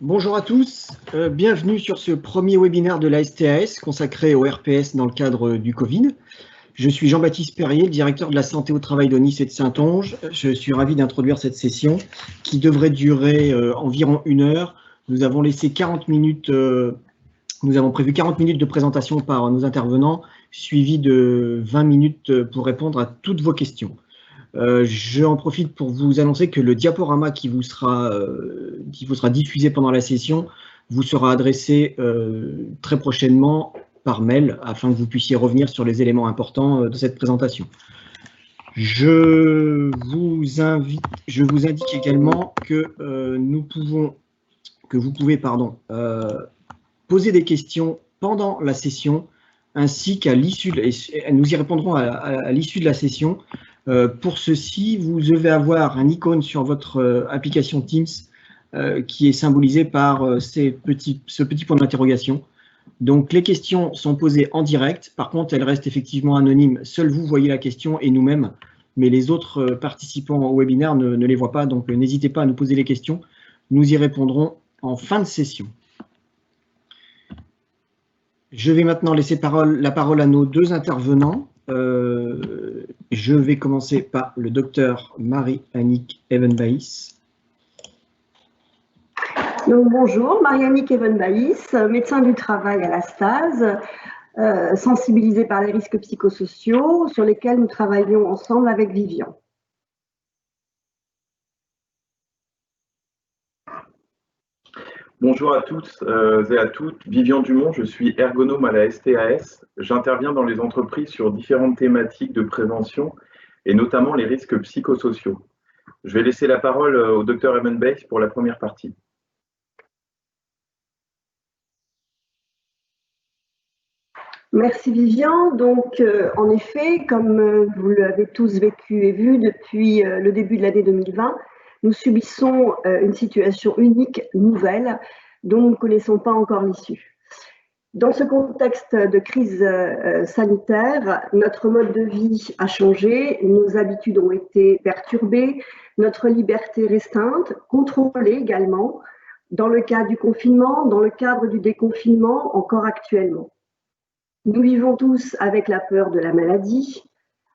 Bonjour à tous, bienvenue sur ce premier webinaire de la STAS consacré au RPS dans le cadre du Covid. Je suis Jean-Baptiste Perrier, le directeur de la santé au travail de Nice et de Saintonge. Je suis ravi d'introduire cette session qui devrait durer environ 1 heure. Nous avons laissé 40 minutes, nous avons prévu 40 minutes de présentation par nos intervenants, suivi de 20 minutes pour répondre à toutes vos questions. J'en profite pour vous annoncer que le diaporama qui vous sera diffusé pendant la session vous sera adressé très prochainement par mail afin que vous puissiez revenir sur les éléments importants de cette présentation. Je vous indique également que vous pouvez poser des questions pendant la session ainsi qu'à l'issue, nous y répondrons à l'issue de la session. Pour ceci, vous devez avoir un icône sur votre application Teams qui est symbolisé par ce petit point d'interrogation. Donc, les questions sont posées en direct. Par contre, elles restent effectivement anonymes. Seul vous voyez la question et nous-mêmes, mais les autres participants au webinaire ne les voient pas. Donc, n'hésitez pas à nous poser les questions. Nous y répondrons en fin de session. Je vais maintenant laisser la parole à nos deux intervenants. Je vais commencer par le docteur Marie-Annick Evenbaïs. Donc, bonjour, Marie-Annick Evenbaïs, médecin du travail à la STAS, sensibilisée par les risques psychosociaux sur lesquels nous travaillons ensemble avec Vivian. Bonjour à tous et à toutes, Vivian Dumont, je suis ergonome à la STAS. J'interviens dans les entreprises sur différentes thématiques de prévention et notamment les risques psychosociaux. Je vais laisser la parole au Dr Evenbaïs pour la première partie. Merci Vivian. Donc, en effet, comme vous l'avez tous vécu et vu depuis le début de l'année 2020, nous subissons une situation unique, nouvelle, dont nous ne connaissons pas encore l'issue. Dans ce contexte de crise sanitaire, notre mode de vie a changé, nos habitudes ont été perturbées, notre liberté restreinte, contrôlée également, dans le cadre du confinement, dans le cadre du déconfinement, encore actuellement. Nous vivons tous avec la peur de la maladie,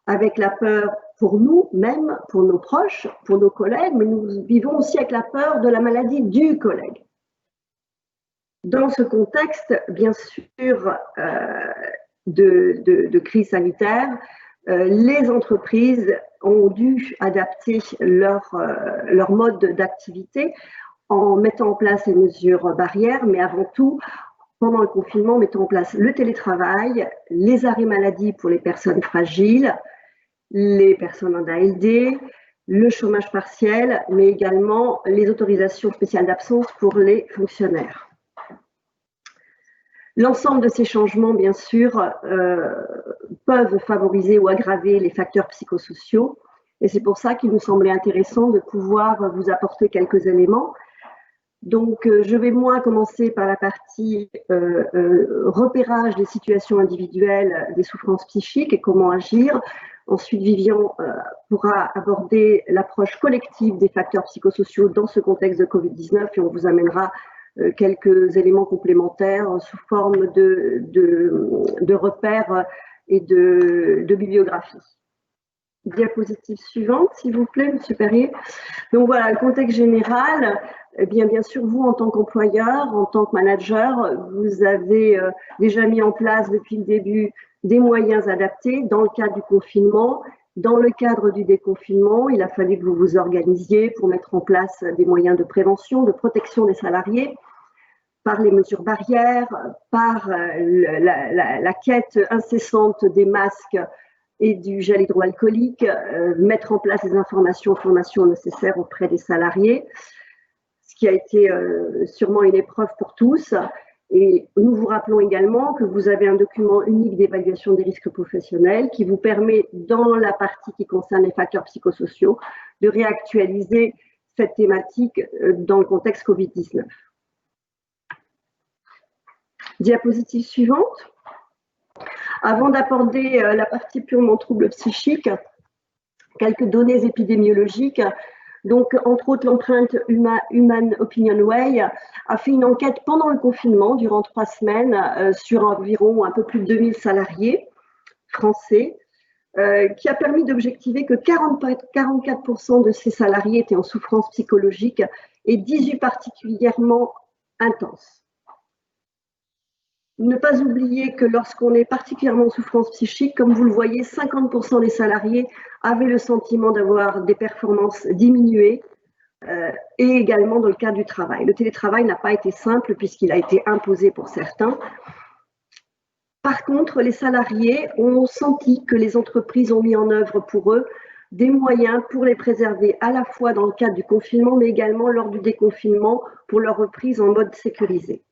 avec la peur pour nous, même pour nos proches, pour nos collègues, mais nous vivons aussi avec la peur de la maladie du collègue. Dans ce contexte, bien sûr, de crise sanitaire, les entreprises ont dû adapter leur mode d'activité en mettant en place les mesures barrières, mais avant tout, pendant le confinement, mettant en place le télétravail, les arrêts maladie pour les personnes fragiles, les personnes en ALD, le chômage partiel, mais également les autorisations spéciales d'absence pour les fonctionnaires. L'ensemble de ces changements, bien sûr, peuvent favoriser ou aggraver les facteurs psychosociaux, et c'est pour ça qu'il nous semblait intéressant de pouvoir vous apporter quelques éléments. Donc, je vais moi commencer par la partie repérage des situations individuelles, des souffrances psychiques et comment agir. Ensuite, Vivian pourra aborder l'approche collective des facteurs psychosociaux dans ce contexte de Covid-19 et on vous amènera quelques éléments complémentaires sous forme de repères et de bibliographie. Diapositive suivante, s'il vous plaît, Monsieur Perrier. Donc voilà, le contexte général, eh bien sûr, vous, en tant qu'employeur, en tant que manager, vous avez déjà mis en place depuis le début des moyens adaptés dans le cadre du confinement. Dans le cadre du déconfinement, il a fallu que vous vous organisiez pour mettre en place des moyens de prévention, de protection des salariés, par les mesures barrières, par la quête incessante des masques et du gel hydroalcoolique, mettre en place les formations nécessaires auprès des salariés, ce qui a été sûrement une épreuve pour tous. Et nous vous rappelons également que vous avez un document unique d'évaluation des risques professionnels qui vous permet, dans la partie qui concerne les facteurs psychosociaux, de réactualiser cette thématique dans le contexte Covid-19. Diapositive suivante. Avant d'aborder la partie purement troubles psychiques, quelques données épidémiologiques. Donc, entre autres, l'empreinte Human Opinion Way a fait une enquête pendant le confinement, durant 3 semaines, sur environ un peu plus de 2000 salariés français, qui a permis d'objectiver que 44% de ces salariés étaient en souffrance psychologique et 18 particulièrement intenses. Ne pas oublier que lorsqu'on est particulièrement en souffrance psychique, comme vous le voyez, 50% des salariés avaient le sentiment d'avoir des performances diminuées et également dans le cadre du travail. Le télétravail n'a pas été simple puisqu'il a été imposé pour certains. Par contre, les salariés ont senti que les entreprises ont mis en œuvre pour eux des moyens pour les préserver à la fois dans le cadre du confinement, mais également lors du déconfinement pour leur reprise en mode sécurisé.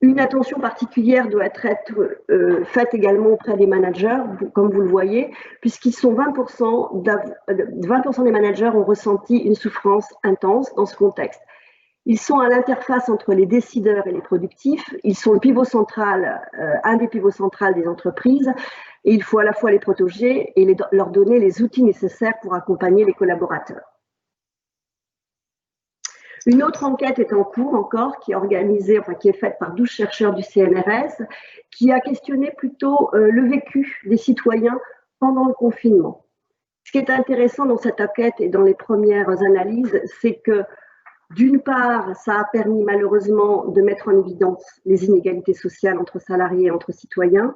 Une attention particulière doit être faite également auprès des managers, comme vous le voyez, puisqu'ils sont 20% des managers ont ressenti une souffrance intense dans ce contexte. Ils sont à l'interface entre les décideurs et les productifs, ils sont le pivot central, un des pivots centraux des entreprises, et il faut à la fois les protéger et leur donner les outils nécessaires pour accompagner les collaborateurs. Une autre enquête est en cours encore, qui est organisée, qui est faite par 12 chercheurs du CNRS, qui a questionné plutôt le vécu des citoyens pendant le confinement. Ce qui est intéressant dans cette enquête et dans les premières analyses, c'est que d'une part, ça a permis malheureusement de mettre en évidence les inégalités sociales entre salariés et entre citoyens.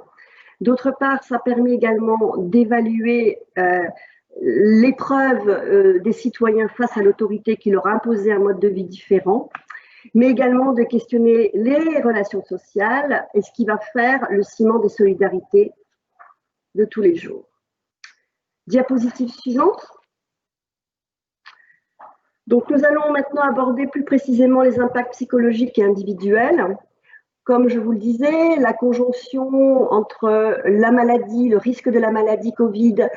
D'autre part, ça permet également d'évaluer l'épreuve des citoyens face à l'autorité qui leur a imposé un mode de vie différent, mais également de questionner les relations sociales et ce qui va faire le ciment des solidarités de tous les jours. Diapositive suivante. Donc, nous allons maintenant aborder plus précisément les impacts psychologiques et individuels. Comme je vous le disais, la conjonction entre la maladie, le risque de la maladie Covid,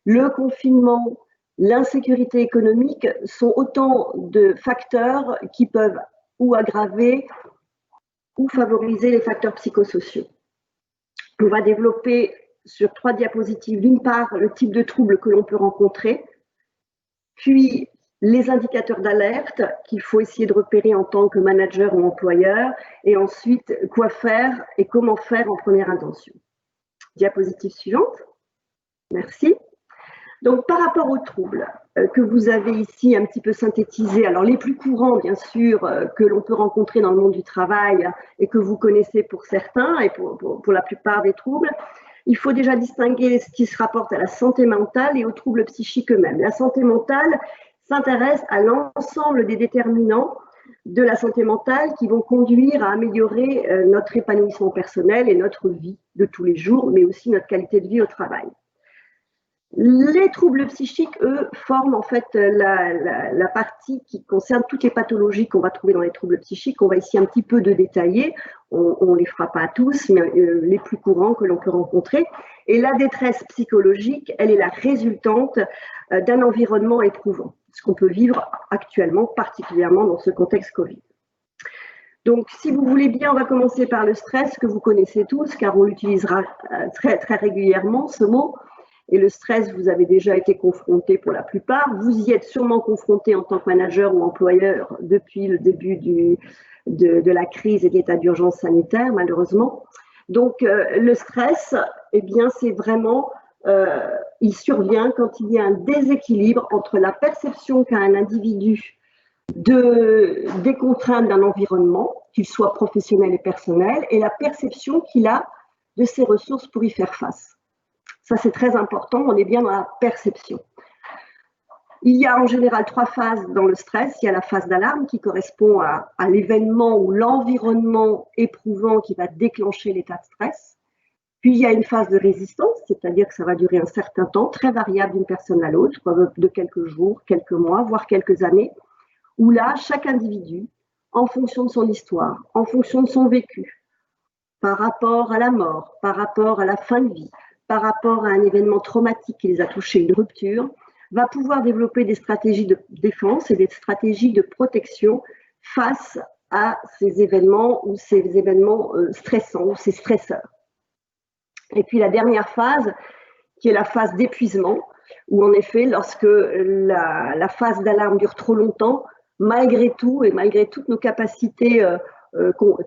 le confinement, l'insécurité économique sont autant de facteurs qui peuvent ou aggraver ou favoriser les facteurs psychosociaux. On va développer sur 3 diapositives, d'une part, le type de troubles que l'on peut rencontrer, puis les indicateurs d'alerte qu'il faut essayer de repérer en tant que manager ou employeur, et ensuite quoi faire et comment faire en première intention. Diapositive suivante. Merci. Donc, par rapport aux troubles que vous avez ici un petit peu synthétisés, alors les plus courants, bien sûr, que l'on peut rencontrer dans le monde du travail et que vous connaissez pour certains et pour la plupart des troubles, il faut déjà distinguer ce qui se rapporte à la santé mentale et aux troubles psychiques eux-mêmes. La santé mentale s'intéresse à l'ensemble des déterminants de la santé mentale qui vont conduire à améliorer notre épanouissement personnel et notre vie de tous les jours, mais aussi notre qualité de vie au travail. Les troubles psychiques, eux, forment en fait la partie qui concerne toutes les pathologies qu'on va trouver dans les troubles psychiques. On va ici un petit peu de détailler, on ne les fera pas tous, mais les plus courants que l'on peut rencontrer. Et la détresse psychologique, elle est la résultante d'un environnement éprouvant, ce qu'on peut vivre actuellement, particulièrement dans ce contexte Covid. Donc, si vous voulez bien, on va commencer par le stress que vous connaissez tous, car on l'utilisera très, très régulièrement, ce mot. Et le stress, vous avez déjà été confronté pour la plupart. Vous y êtes sûrement confronté en tant que manager ou employeur depuis le début de la crise et de l'état d'urgence sanitaire, malheureusement. Donc, le stress, eh bien, c'est vraiment, il survient quand il y a un déséquilibre entre la perception qu'a un individu des contraintes d'un environnement, qu'il soit professionnel et personnel, et la perception qu'il a de ses ressources pour y faire face. Ça, c'est très important, on est bien dans la perception. Il y a en général 3 phases dans le stress. Il y a la phase d'alarme qui correspond à l'événement ou l'environnement éprouvant qui va déclencher l'état de stress. Puis, il y a une phase de résistance, c'est-à-dire que ça va durer un certain temps, très variable d'une personne à l'autre, de quelques jours, quelques mois, voire quelques années, où là, chaque individu, en fonction de son histoire, en fonction de son vécu, par rapport à la mort, par rapport à la fin de vie, par rapport à un événement traumatique qui les a touchés, une rupture, va pouvoir développer des stratégies de défense et des stratégies de protection face à ces événements ou ces événements stressants ou ces stresseurs. Et puis la dernière phase, qui est la phase d'épuisement, où en effet, lorsque la phase d'alarme dure trop longtemps, malgré tout et malgré toutes nos capacités,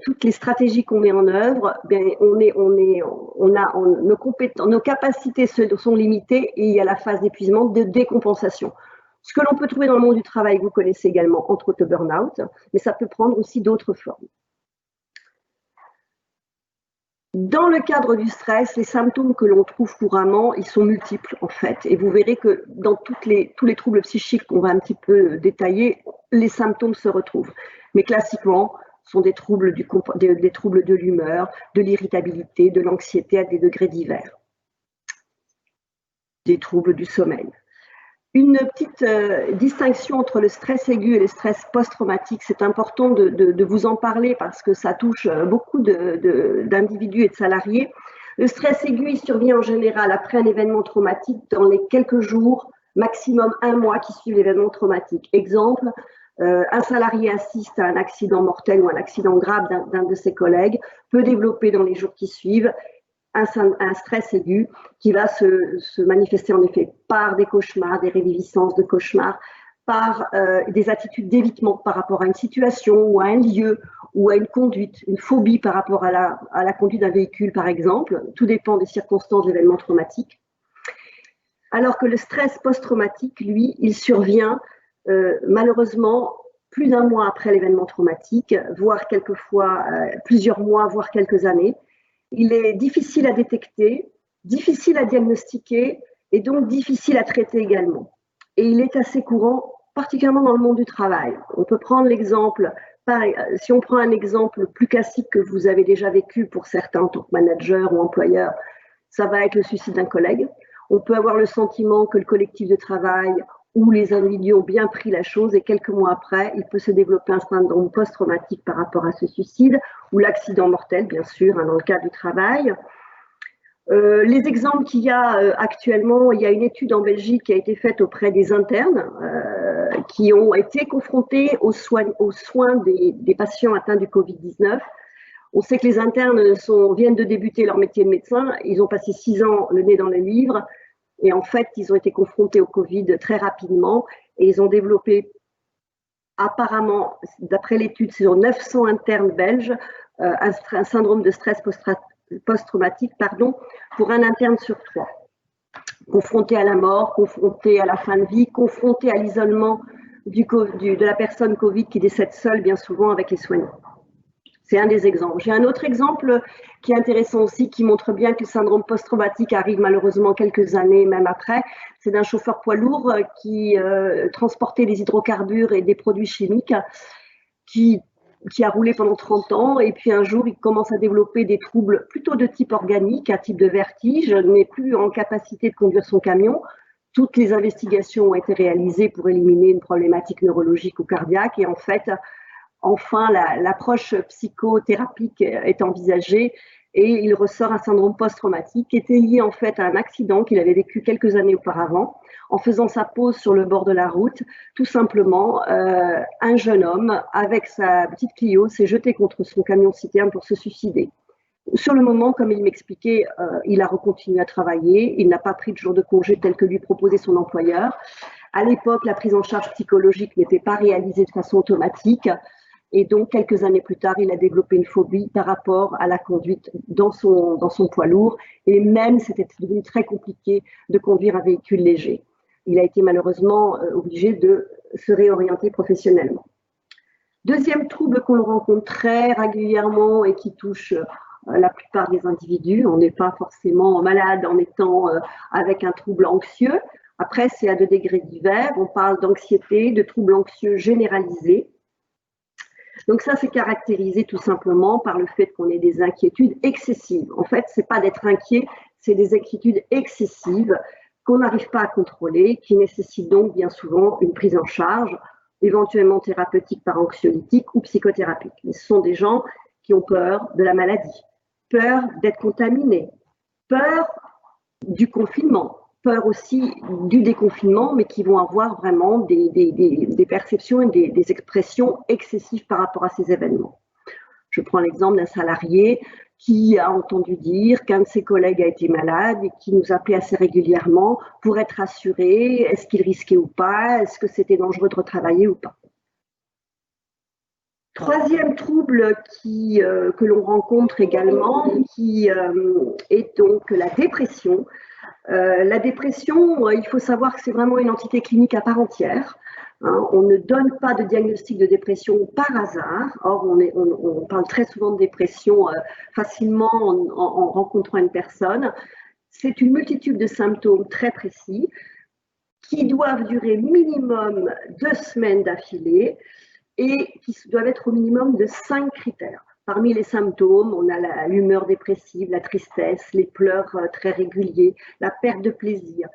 toutes les stratégies qu'on met en œuvre, bien, nos capacités sont limitées et il y a la phase d'épuisement, de décompensation. Ce que l'on peut trouver dans le monde du travail, vous connaissez également, entre autres le burn-out, mais ça peut prendre aussi d'autres formes. Dans le cadre du stress, les symptômes que l'on trouve couramment, ils sont multiples en fait. Et vous verrez que dans tous les troubles psychiques qu'on va un petit peu détailler, les symptômes se retrouvent. Mais classiquement, ce sont des troubles de l'humeur, de l'irritabilité, de l'anxiété à des degrés divers. Des troubles du sommeil. Une petite distinction entre le stress aigu et le stress post-traumatique, c'est important de vous en parler parce que ça touche beaucoup d'individus et de salariés. Le stress aigu, il survient en général après un événement traumatique dans les quelques jours, maximum un mois qui suivent l'événement traumatique. Exemple, un salarié assiste à un accident mortel ou un accident grave d'un de ses collègues, peut développer dans les jours qui suivent un stress aigu qui va se manifester en effet par des cauchemars, des réviviscences de cauchemars, par des attitudes d'évitement par rapport à une situation ou à un lieu ou à une conduite, une phobie par rapport à la conduite d'un véhicule par exemple. Tout dépend des circonstances de l'événement traumatique. Alors que le stress post-traumatique, lui, il survient malheureusement plus d'un mois après l'événement traumatique, voire quelquefois plusieurs mois, voire quelques années. Il est difficile à détecter, difficile à diagnostiquer et donc difficile à traiter également. Et il est assez courant, particulièrement dans le monde du travail. On peut prendre l'exemple, si on prend un exemple plus classique que vous avez déjà vécu pour certains en tant que manager ou employeur, ça va être le suicide d'un collègue. On peut avoir le sentiment que le collectif de travail ou les individus ont bien pris la chose et quelques mois après, il peut se développer un syndrome post-traumatique par rapport à ce suicide ou l'accident mortel, bien sûr, dans le cadre du travail. Les exemples qu'il y a actuellement, il y a une étude en Belgique qui a été faite auprès des internes qui ont été confrontés aux soins des patients atteints du Covid-19. On sait que les internes viennent de débuter leur métier de médecin, ils ont passé 6 ans le nez dans les livres. Et en fait, ils ont été confrontés au Covid très rapidement et ils ont développé, apparemment, d'après l'étude sur 900 internes belges, un syndrome de stress post-traumatique, pour un interne sur 3. Confronté à la mort, confronté à la fin de vie, confronté à l'isolement de la personne Covid qui décède seule bien souvent avec les soignants. C'est un des exemples. J'ai un autre exemple qui est intéressant aussi, qui montre bien que le syndrome post-traumatique arrive malheureusement quelques années, même après. C'est d'un chauffeur poids lourd qui transportait des hydrocarbures et des produits chimiques, qui a roulé pendant 30 ans. Et puis un jour, il commence à développer des troubles plutôt de type organique, un type de vertige, n'est plus en capacité de conduire son camion. Toutes les investigations ont été réalisées pour éliminer une problématique neurologique ou cardiaque. Et en fait, enfin, l'approche psychothérapique est envisagée et il ressort un syndrome post-traumatique qui était lié en fait à un accident qu'il avait vécu quelques années auparavant. En faisant sa pause sur le bord de la route, tout simplement, un jeune homme avec sa petite Clio s'est jeté contre son camion-citerne pour se suicider. Sur le moment, comme il m'expliquait, il a recontinué à travailler, il n'a pas pris de jour de congé tel que lui proposait son employeur. À l'époque, la prise en charge psychologique n'était pas réalisée de façon automatique. Et donc, quelques années plus tard, il a développé une phobie par rapport à la conduite dans son poids lourd. Et même, c'était devenu très compliqué de conduire un véhicule léger. Il a été malheureusement obligé de se réorienter professionnellement. Deuxième trouble qu'on rencontre très régulièrement et qui touche la plupart des individus. On n'est pas forcément malade en étant avec un trouble anxieux. Après, c'est à de degrés divers. On parle d'anxiété, de troubles anxieux généralisés. Donc ça, c'est caractérisé tout simplement par le fait qu'on ait des inquiétudes excessives. En fait, ce n'est pas d'être inquiet, c'est des inquiétudes excessives qu'on n'arrive pas à contrôler, qui nécessitent donc bien souvent une prise en charge, éventuellement thérapeutique par anxiolytique ou psychothérapeutique. Mais ce sont des gens qui ont peur de la maladie, peur d'être contaminés, peur du confinement, peur aussi du déconfinement, mais qui vont avoir vraiment des perceptions et des expressions excessives par rapport à ces événements. Je prends l'exemple d'un salarié qui a entendu dire qu'un de ses collègues a été malade et qui nous appelait assez régulièrement pour être assuré, est-ce qu'il risquait ou pas, est-ce que c'était dangereux de retravailler ou pas. Troisième trouble que l'on rencontre également, qui est donc la dépression. La dépression, il faut savoir que c'est vraiment une entité clinique à part entière. On ne donne pas de diagnostic de dépression par hasard. Or, on parle très souvent de dépression facilement en rencontrant une personne. C'est une multitude de symptômes très précis qui doivent durer minimum 2 semaines d'affilée et qui doivent être au minimum de 5 critères. Parmi les symptômes, on a l'humeur dépressive, la tristesse, les pleurs très réguliers, la perte de plaisir,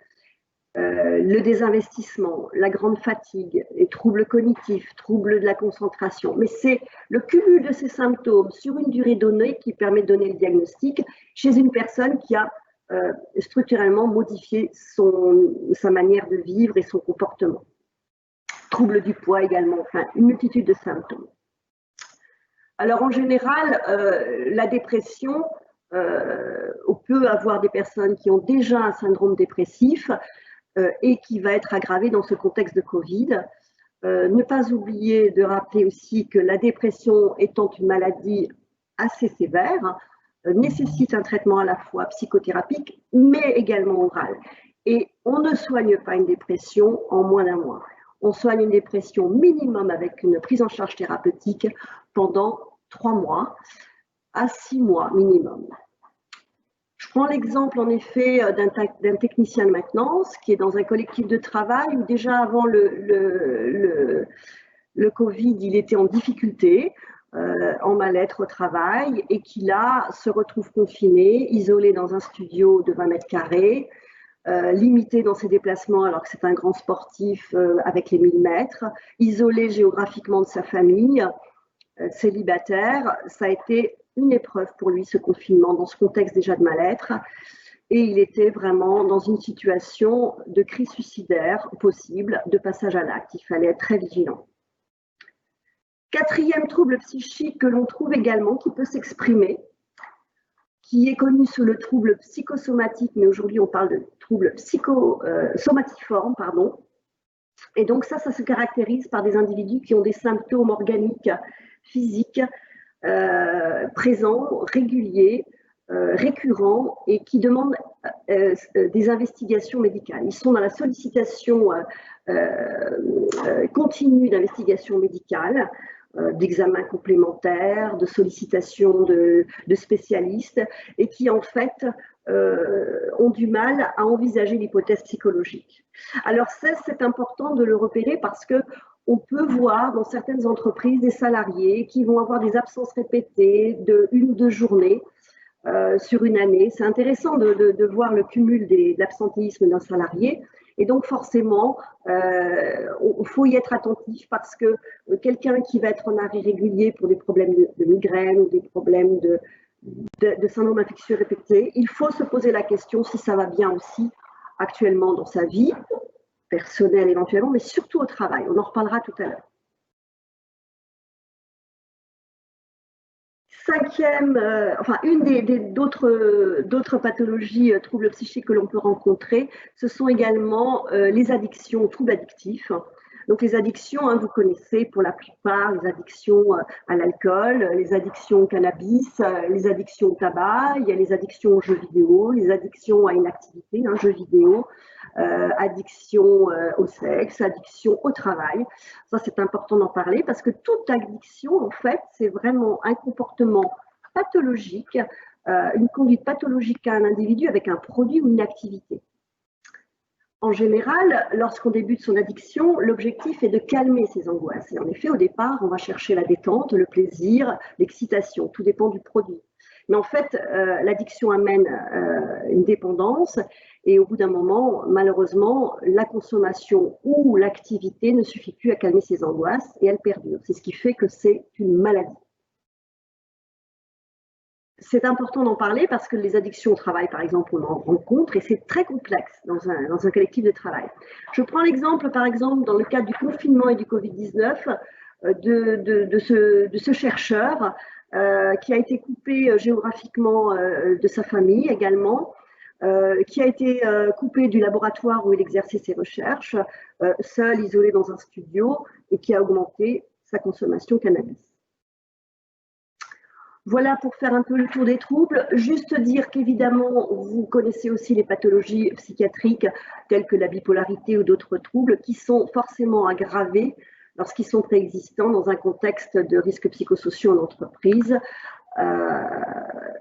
le désinvestissement, la grande fatigue, les troubles cognitifs, troubles de la concentration. Mais c'est le cumul de ces symptômes sur une durée donnée qui permet de donner le diagnostic chez une personne qui a structurellement modifié sa manière de vivre et son comportement. Troubles du poids également, enfin une multitude de symptômes. Alors en général, la dépression, on peut avoir des personnes qui ont déjà un syndrome dépressif et qui va être aggravé dans ce contexte de Covid. Ne pas oublier de rappeler aussi que la dépression étant une maladie assez sévère, nécessite un traitement à la fois psychothérapique mais également oral. Et on ne soigne pas une dépression en moins d'1 mois. On soigne une dépression minimum avec une prise en charge thérapeutique pendant 3 mois à 6 mois minimum. Je prends l'exemple en effet d'un technicien de maintenance qui est dans un collectif de travail où déjà avant le Covid, il était en difficulté, en mal-être au travail et qui là se retrouve confiné, isolé dans un studio de 20 mètres carrés, limité dans ses déplacements alors que c'est un grand sportif avec les 1000 mètres, isolé géographiquement de sa famille, célibataire. Ça a été une épreuve pour lui ce confinement dans ce contexte déjà de mal-être et il était vraiment dans une situation de crise suicidaire possible, de passage à l'acte. Il fallait être très vigilant. 4e trouble psychique que l'on trouve également qui peut s'exprimer, qui est connu sous le trouble psychosomatique, mais aujourd'hui on parle de trouble somatiforme, pardon. Et donc ça se caractérise par des individus qui ont des symptômes organiques, physiques, présents, réguliers, récurrents et qui demandent des investigations médicales. Ils sont dans la sollicitation continue d'investigations médicales, d'examens complémentaires, de sollicitations de spécialistes et qui en fait ont du mal à envisager l'hypothèse psychologique. Alors c'est important de le repérer parce que on peut voir dans certaines entreprises des salariés qui vont avoir des absences répétées de 1 ou 2 journées sur une année. C'est intéressant de voir le cumul de l'absentéisme d'un salarié. Et donc forcément, il faut y être attentif parce que quelqu'un qui va être en arrêt régulier pour des problèmes de migraine ou des problèmes de syndrome infectieux répété, il faut se poser la question si ça va bien aussi actuellement dans sa vie, personnelle éventuellement, mais surtout au travail. On en reparlera tout à l'heure. 5e, une d'autres pathologies, troubles psychiques que l'on peut rencontrer, ce sont également les addictions, troubles addictifs. Donc les addictions, vous connaissez pour la plupart les addictions à l'alcool, les addictions au cannabis, les addictions au tabac, il y a les addictions aux jeux vidéo, les addictions à une activité, jeux vidéo, addiction au sexe, addiction au travail. Ça, c'est important d'en parler parce que toute addiction, en fait, c'est vraiment un comportement pathologique, une conduite pathologique qu'a un individu avec un produit ou une activité. En général, lorsqu'on débute son addiction, l'objectif est de calmer ses angoisses. Et en effet, au départ, on va chercher la détente, le plaisir, l'excitation. Tout dépend du produit. Mais en fait, l'addiction amène une dépendance et au bout d'un moment, malheureusement, la consommation ou l'activité ne suffit plus à calmer ses angoisses et elle perdure. C'est ce qui fait que c'est une maladie. C'est important d'en parler parce que les addictions au travail, par exemple, on en rencontre et c'est très complexe dans un collectif de travail. Je prends l'exemple, par exemple, dans le cadre du confinement et du Covid-19, de ce chercheur qui a été coupé géographiquement de sa famille également, qui a été coupé du laboratoire où il exerçait ses recherches, seul, isolé dans un studio, et qui a augmenté sa consommation cannabis. Voilà pour faire un peu le tour des troubles. Juste dire qu'évidemment, vous connaissez aussi les pathologies psychiatriques telles que la bipolarité ou d'autres troubles qui sont forcément aggravés lorsqu'ils sont préexistants dans un contexte de risques psychosociaux en entreprise.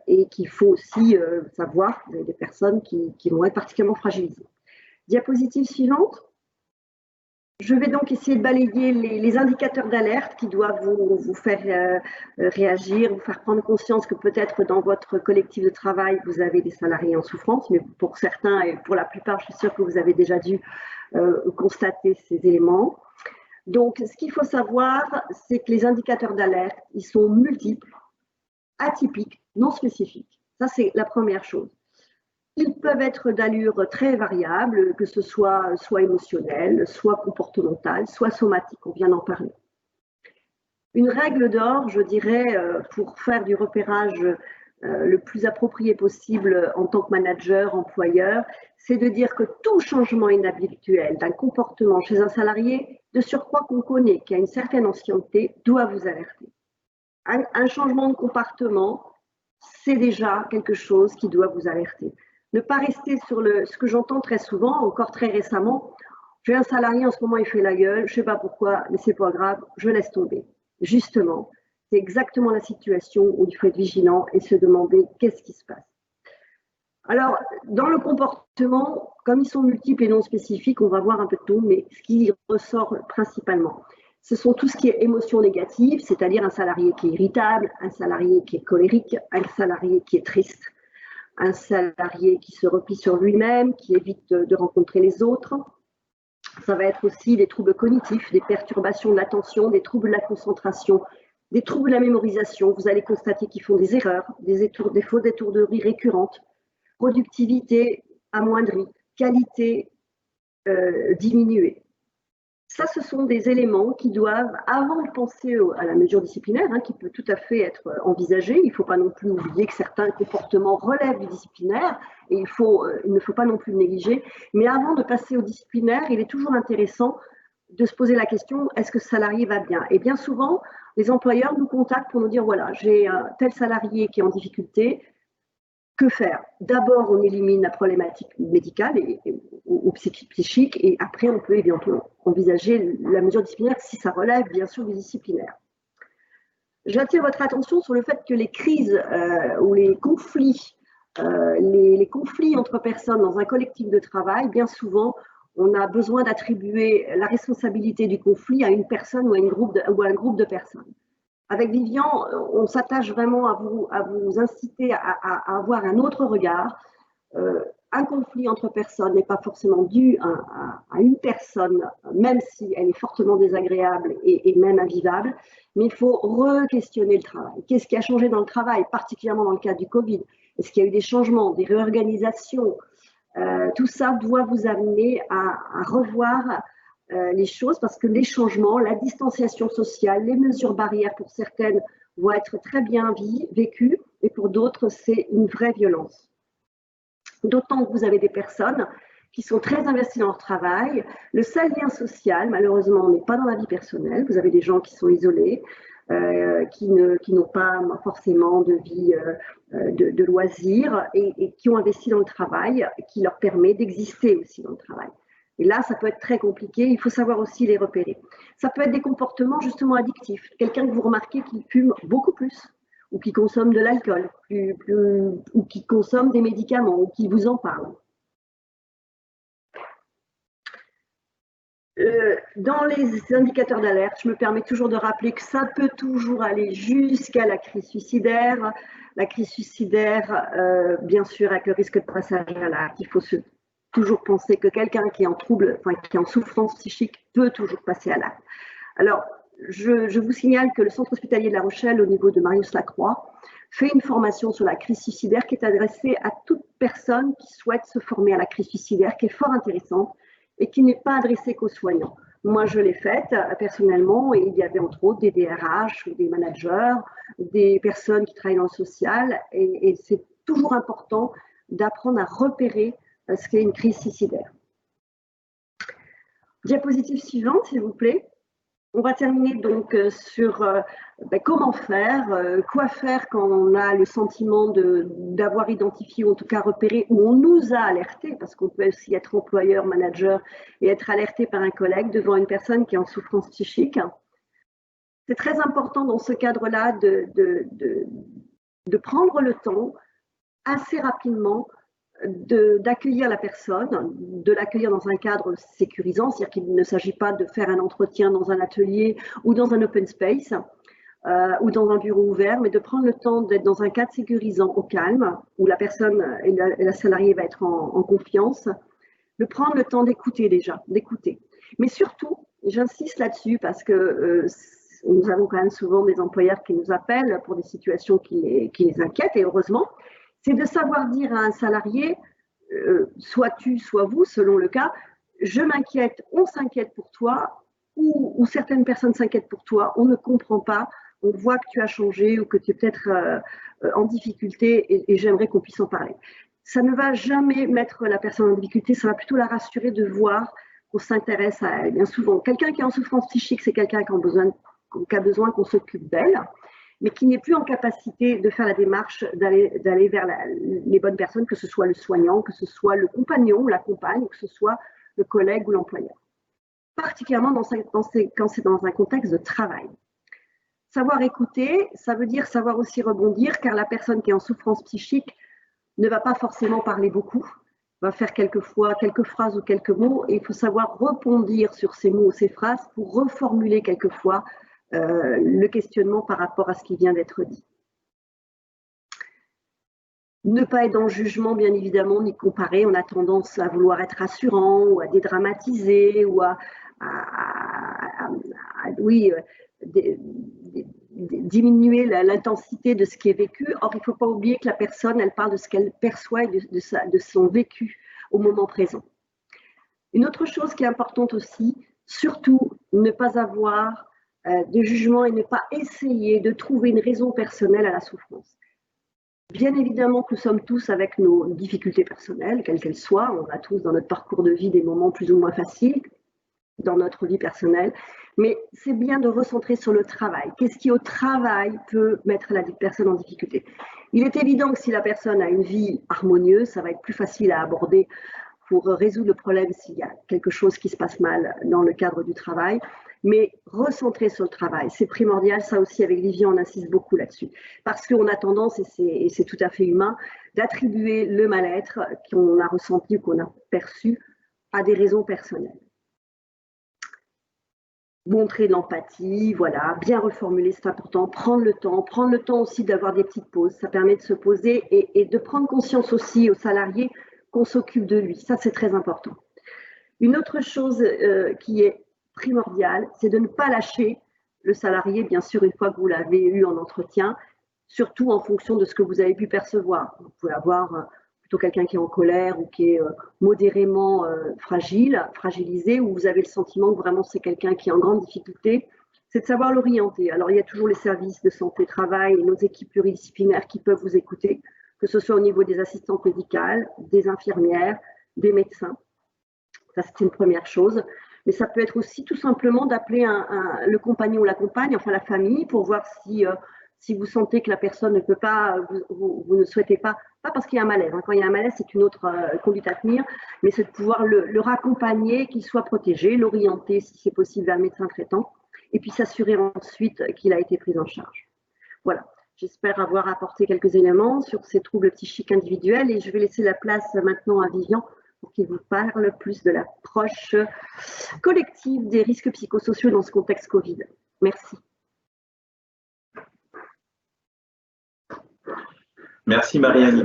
Et qu'il faut aussi savoir, vous avez des personnes qui vont être particulièrement fragilisées. Diapositive suivante. Je vais donc essayer de balayer les indicateurs d'alerte qui doivent vous faire réagir, vous faire prendre conscience que peut-être dans votre collectif de travail, vous avez des salariés en souffrance, mais pour certains et pour la plupart, je suis sûre que vous avez déjà dû constater ces éléments. Donc, ce qu'il faut savoir, c'est que les indicateurs d'alerte, ils sont multiples, atypiques, non spécifiques. Ça, c'est la première chose. Ils peuvent être d'allure très variable, que ce soit émotionnel, soit comportemental, soit somatique, on vient d'en parler. Une règle d'or, je dirais, pour faire du repérage le plus approprié possible en tant que manager, employeur, c'est de dire que tout changement inhabituel d'un comportement chez un salarié, de surcroît qu'on connaît, qui a une certaine ancienneté, doit vous alerter. Un changement de comportement, c'est déjà quelque chose qui doit vous alerter. Ne pas rester sur ce que j'entends très souvent, encore très récemment, j'ai un salarié en ce moment, il fait la gueule, je ne sais pas pourquoi, mais c'est pas grave, je laisse tomber. Justement, c'est exactement la situation où il faut être vigilant et se demander qu'est-ce qui se passe. Alors, dans le comportement, comme ils sont multiples et non spécifiques, on va voir un peu de tout, mais ce qui ressort principalement, ce sont tout ce qui est émotions négatives, c'est-à-dire un salarié qui est irritable, un salarié qui est colérique, un salarié qui est triste, un salarié qui se replie sur lui-même, qui évite de rencontrer les autres. Ça va être aussi des troubles cognitifs, des perturbations de l'attention, des troubles de la concentration, des troubles de la mémorisation. Vous allez constater qu'ils font des erreurs, des fautes d'étourderie récurrentes, productivité amoindrie, qualité diminuée. Ça, ce sont des éléments qui doivent, avant de penser à la mesure disciplinaire, qui peut tout à fait être envisagée, il ne faut pas non plus oublier que certains comportements relèvent du disciplinaire et il ne faut pas non plus le négliger. Mais avant de passer au disciplinaire, il est toujours intéressant de se poser la question, est-ce que ce salarié va bien? Et bien souvent, les employeurs nous contactent pour nous dire, voilà, j'ai un tel salarié qui est en difficulté, que faire? D'abord, on élimine la problématique médicale ou psychique, et après, on peut éventuellement envisager la mesure disciplinaire si ça relève bien sûr du disciplinaire. J'attire votre attention sur le fait que les crises ou les conflits entre personnes dans un collectif de travail, bien souvent, on a besoin d'attribuer la responsabilité du conflit à une personne ou à un groupe de personnes. Avec Vivian, on s'attache vraiment à vous inciter à avoir un autre regard. Un conflit entre personnes n'est pas forcément dû à une personne, même si elle est fortement désagréable et même invivable, mais il faut re-questionner le travail. Qu'est-ce qui a changé dans le travail, particulièrement dans le cadre du Covid? Est-ce qu'il y a eu des changements, des réorganisations? Tout ça doit vous amener à revoir les choses, parce que les changements, la distanciation sociale, les mesures barrières pour certaines vont être très bien vécues et pour d'autres, c'est une vraie violence. D'autant que vous avez des personnes qui sont très investies dans leur travail. Le seul lien social, malheureusement, n'est pas dans la vie personnelle. Vous avez des gens qui sont isolés, qui n'ont pas forcément de vie de loisirs et qui ont investi dans le travail, qui leur permet d'exister aussi dans le travail. Et là, ça peut être très compliqué, il faut savoir aussi les repérer. Ça peut être des comportements justement addictifs. Quelqu'un que vous remarquez qui fume beaucoup plus, ou qui consomme de l'alcool, ou qui consomme des médicaments, ou qui vous en parle. Dans les indicateurs d'alerte, je me permets toujours de rappeler que ça peut toujours aller jusqu'à la crise suicidaire. La crise suicidaire, bien sûr, avec le risque de passage à l'acte, il faut toujours penser que quelqu'un qui est en trouble, qui est en souffrance psychique, peut toujours passer à l'acte. Alors, je vous signale que le centre hospitalier de La Rochelle, au niveau de Marius-Lacroix, fait une formation sur la crise suicidaire qui est adressée à toute personne qui souhaite se former à la crise suicidaire, qui est fort intéressante et qui n'est pas adressée qu'aux soignants. Moi, je l'ai faite personnellement et il y avait entre autres des DRH ou des managers, des personnes qui travaillent dans le social et c'est toujours important d'apprendre à repérer ce qu'est une crise suicidaire. Diapositive suivante, s'il vous plaît. On va terminer donc sur comment faire, quoi faire quand on a le sentiment d'avoir identifié, ou en tout cas repéré, ou on nous a alerté, parce qu'on peut aussi être employeur, manager, et être alerté par un collègue devant une personne qui est en souffrance psychique. C'est très important dans ce cadre-là de prendre le temps assez rapidement d'accueillir la personne, de l'accueillir dans un cadre sécurisant, c'est-à-dire qu'il ne s'agit pas de faire un entretien dans un atelier ou dans un open space ou dans un bureau ouvert, mais de prendre le temps d'être dans un cadre sécurisant au calme, où la personne et la salariée va être en confiance, de prendre le temps d'écouter déjà, d'écouter. Mais surtout, j'insiste là-dessus parce que nous avons quand même souvent des employeurs qui nous appellent pour des situations qui les inquiètent, et heureusement, c'est de savoir dire à un salarié, soit tu, soit vous, selon le cas, je m'inquiète, on s'inquiète pour toi, ou certaines personnes s'inquiètent pour toi, on ne comprend pas, on voit que tu as changé ou que tu es peut-être en difficulté et j'aimerais qu'on puisse en parler. Ça ne va jamais mettre la personne en difficulté, ça va plutôt la rassurer de voir qu'on s'intéresse à elle. Bien souvent, quelqu'un qui est en souffrance psychique, c'est quelqu'un qui a besoin qu'on s'occupe d'elle, mais qui n'est plus en capacité de faire la démarche d'aller vers les bonnes personnes, que ce soit le soignant, que ce soit le compagnon ou la compagne, que ce soit le collègue ou l'employeur. Particulièrement quand c'est dans un contexte de travail. Savoir écouter, ça veut dire savoir aussi rebondir, car la personne qui est en souffrance psychique ne va pas forcément parler beaucoup, va faire quelques phrases ou quelques mots, et il faut savoir rebondir sur ces mots ou ces phrases pour reformuler quelquefois le questionnement par rapport à ce qui vient d'être dit. Ne pas être dans le jugement, bien évidemment, ni comparer. On a tendance à vouloir être rassurant ou à dédramatiser ou à diminuer l'intensité de ce qui est vécu. Or, il ne faut pas oublier que la personne, elle parle de ce qu'elle perçoit et de son vécu au moment présent. Une autre chose qui est importante aussi, surtout ne pas avoir de jugement et ne pas essayer de trouver une raison personnelle à la souffrance. Bien évidemment que nous sommes tous avec nos difficultés personnelles, quelles qu'elles soient. On a tous dans notre parcours de vie des moments plus ou moins faciles dans notre vie personnelle, mais c'est bien de recentrer sur le travail. Qu'est-ce qui au travail peut mettre la personne en difficulté? Il est évident que si la personne a une vie harmonieuse, ça va être plus facile à aborder pour résoudre le problème s'il y a quelque chose qui se passe mal dans le cadre du travail. Mais recentrer sur le travail, c'est primordial. Ça aussi, avec Vivian, on insiste beaucoup là-dessus. Parce qu'on a tendance, et c'est tout à fait humain, d'attribuer le mal-être qu'on a ressenti ou qu'on a perçu à des raisons personnelles. Montrer de l'empathie, voilà, bien reformuler, c'est important. Prendre le temps aussi d'avoir des petites pauses. Ça permet de se poser et de prendre conscience aussi aux salariés qu'on s'occupe de lui. Ça, c'est très important. Une autre chose qui est primordial, c'est de ne pas lâcher le salarié, bien sûr, une fois que vous l'avez eu en entretien, surtout en fonction de ce que vous avez pu percevoir. Vous pouvez avoir plutôt quelqu'un qui est en colère ou qui est modérément fragilisé, ou vous avez le sentiment que vraiment c'est quelqu'un qui est en grande difficulté, c'est de savoir l'orienter. Alors, il y a toujours les services de santé-travail et nos équipes pluridisciplinaires qui peuvent vous écouter, que ce soit au niveau des assistantes médicales, des infirmières, des médecins. Ça, c'est une première chose. Mais ça peut être aussi tout simplement d'appeler le compagnon ou la compagne, enfin la famille, pour voir si vous sentez que la personne ne peut pas, vous ne souhaitez pas parce qu'il y a un malaise. Quand il y a un malaise, c'est une autre conduite à tenir, mais c'est de pouvoir le raccompagner, qu'il soit protégé, l'orienter si c'est possible vers le médecin traitant, et puis s'assurer ensuite qu'il a été pris en charge. Voilà. J'espère avoir apporté quelques éléments sur ces troubles psychiques individuels et je vais laisser la place maintenant à Vivian pour qu'il vous parle plus de l'approche collective des risques psychosociaux dans ce contexte Covid. Merci. Merci Marie-Annie.